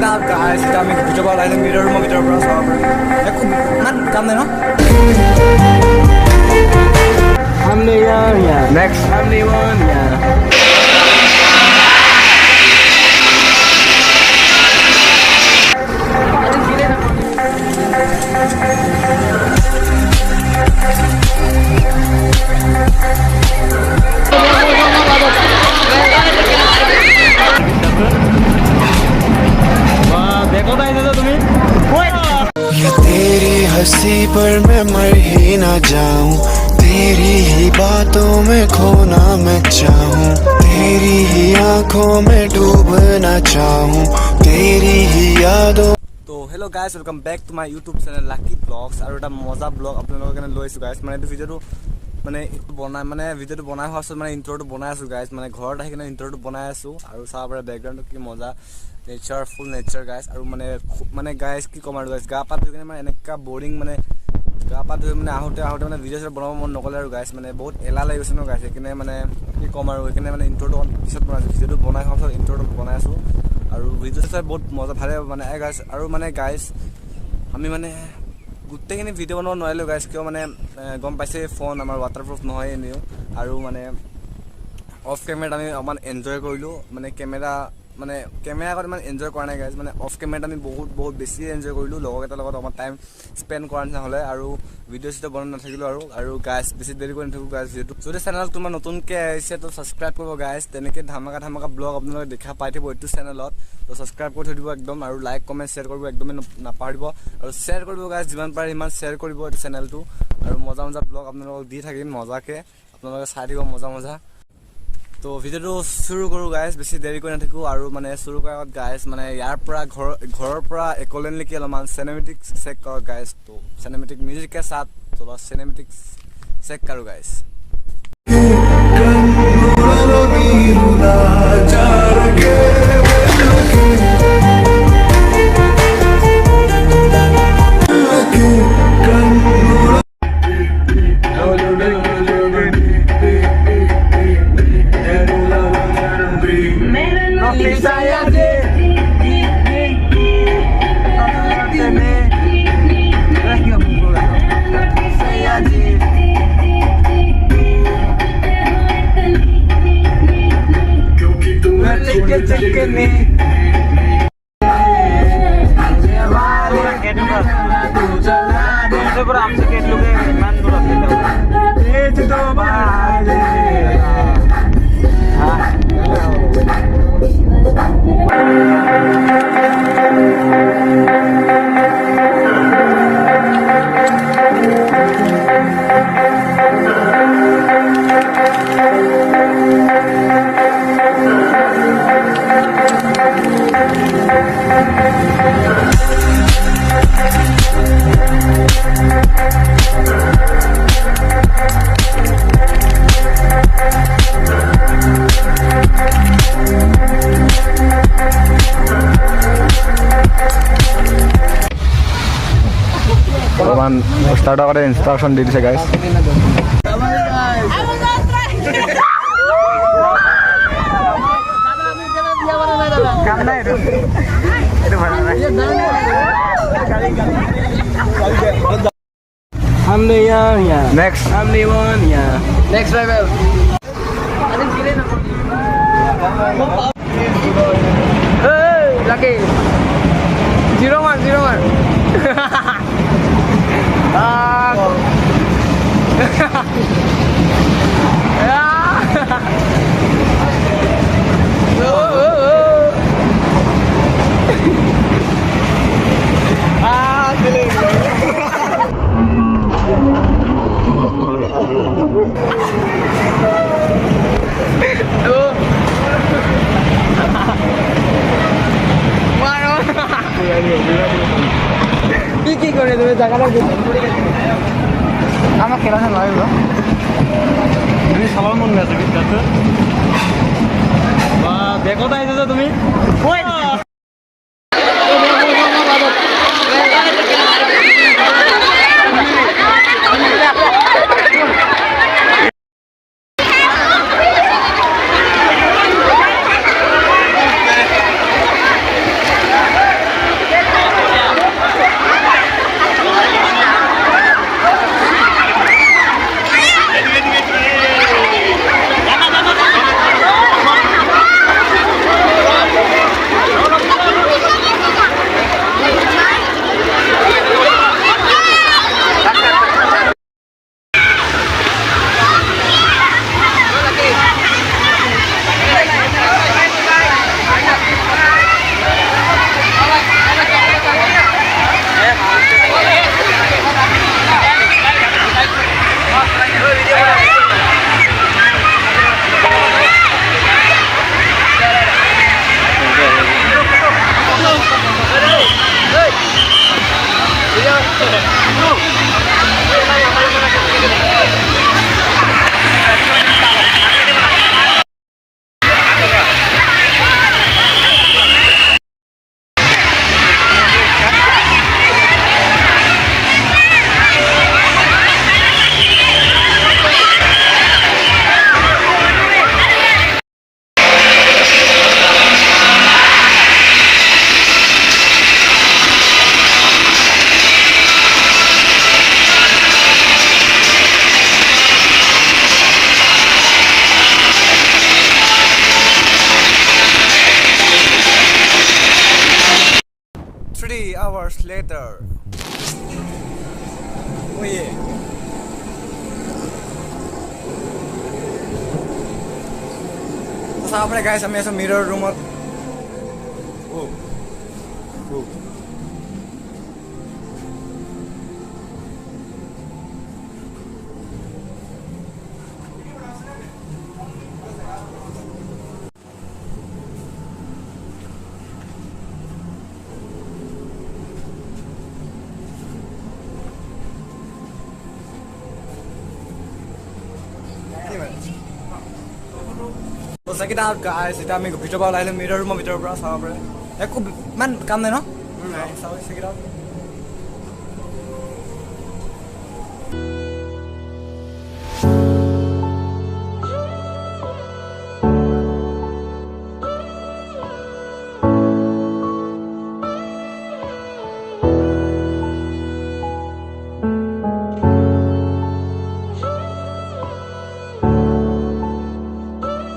up guys? Kami coba lain mirror rumah kita berasa apa? Aku man kamu no? हमने यहाँ Next. हमने one यहाँ देखो तो ऐसे तो तुम्हें ये तेरी हंसी पर मैं मर ही ना जाऊं, तेरी ही बातों में खोना मैं चाहूं, तेरी ही आंखों में डूबना चाहूं, तेरी ही यादों। तो hello guys, welcome back to my YouTube channel lucky blogs और এটা মজা ব্লগ আপোনালোকৰ কাৰণে লৈ আছো গাইস। মানে এই ভিডিওটো মানে ভিডিওটো বনাই হোৱাৰ পিছত মানে ইন্ট্ৰোটো বনাই আছো গাইস। মানে ঘৰত আহি কিনে ইন্ট্ৰোটো বনাই আছো আৰু চাব পাৰে বেকগ্ৰাউণ্ডটো কি মজা, নেচাৰ ফুল নেচাৰ গাইস। আৰু মানে গাইস কি কম আৰু গাইস, গা পা ধুই কিনে মানে এনেকা বৰিং, মানে গা পা ধুই মানে আহোঁতে মানে ভিডিঅ' চিডিঅ' বনাব মন নকলে আৰু গাইস। মানে বহুত এলাহ লাগি গৈছে ন গাইস, সেইকাৰণে মানে কি কম আৰু সেইকাৰণে মানে ইন্ট্ৰোটো পিছত বনাইছো। ভিডিঅ'টো বনাই হোৱাৰ পিছত ইন্ট্ৰোটো বনাই আছো আৰু ভিডিঅ'টো চাই বহুত মজা ভালে মানে গাইস। আৰু মানে গাইস আমি মানে গোটেইখিনি ভিডিঅ' বনাব নোৱাৰিলোঁ গাইছ, কিয় মানে গম পাইছে ফোন আমাৰ ৱাটাৰপ্ৰুফ নহয় এনেও। আৰু মানে অফ কেমেৰাত আমি অকণমান এনজয় কৰিলোঁ, মানে কেমেৰা আগত ইমান এনজয় কৰা নাই গাইছ। মানে অফ কেমেৰাত আমি বহুত বেছি এনজয় কৰিলোঁ, লগৰকেইটাৰ লগত অকণমান টাইম স্পেণ্ড কৰাৰ নিচিনা হ'লে। আৰু ভিডিঅ' চিডিঅ' বনাই নাথাকিলোঁ আৰু গাইছ বেছি দেৰি কৰি নাথাকোঁ গাইছ। যিহেতু যদি চেনেলত তোমাৰ নতুনকৈ আহিছে তো ছাবস্ক্ৰাইব কৰিব গাইছ। তেনেকৈ ধামাকা ব্লগ আপোনালোকে দেখা পাই থাকিব এইটো চেনেলত। তো ছাবস্ক্ৰাইব কৰি থৈ দিব একদম, আৰু লাইক কমেণ্ট শ্বেয়াৰ কৰিব একদমেই নাপাহৰিব। আৰু শ্বেয়াৰ কৰিব গাইছ, যিমান পাৰে সিমান শ্বেয়াৰ কৰিব এইটো চেনেলটো। আৰু মজা ব্লগ আপোনালোকক দি থাকিম মজাকৈ, আপোনালোকে চাই থাকিব মজা। তো ভিডিঅ'টো চুৰু কৰোঁ গাইছ, বেছি দেৰি কৰি নাথাকোঁ। আৰু মানে চুৰু কৰাৰ আগত গাইছ, মানে ইয়াৰ পৰা ঘৰৰ পৰা একলেণ্ডলৈকে অলপমান চিনেমেটিক চেক কৰক গাইছ। তো চিনেমেটিক মিউজিকে সাথ তো চিনেমেটিক চেক কৰোঁ গাইছ। স্টার্ট করে ইনস্ট্রাকশন দিয়ে দিছে গাইস। हमने यहाँ नेक्स्ट हमने वन यहाँ नेक्स्ट ड्राइवर लकी 01 কি করে তুমি জায়গাটা আমার খেলা নয় তুমি সবার মন গেছে বা দেখো তাই তো তুমি 3 hours later. Oh yeah. So sapre guys, ami asa mirror room at oh. Oh. So check it out guys, এটা আমি ভিডিও পৰা লাইলে মিৰৰৰ ৰুমৰ ভিতৰৰ পৰা চাব পাৰে একো মান কাম নাই ন নাই চাব check it out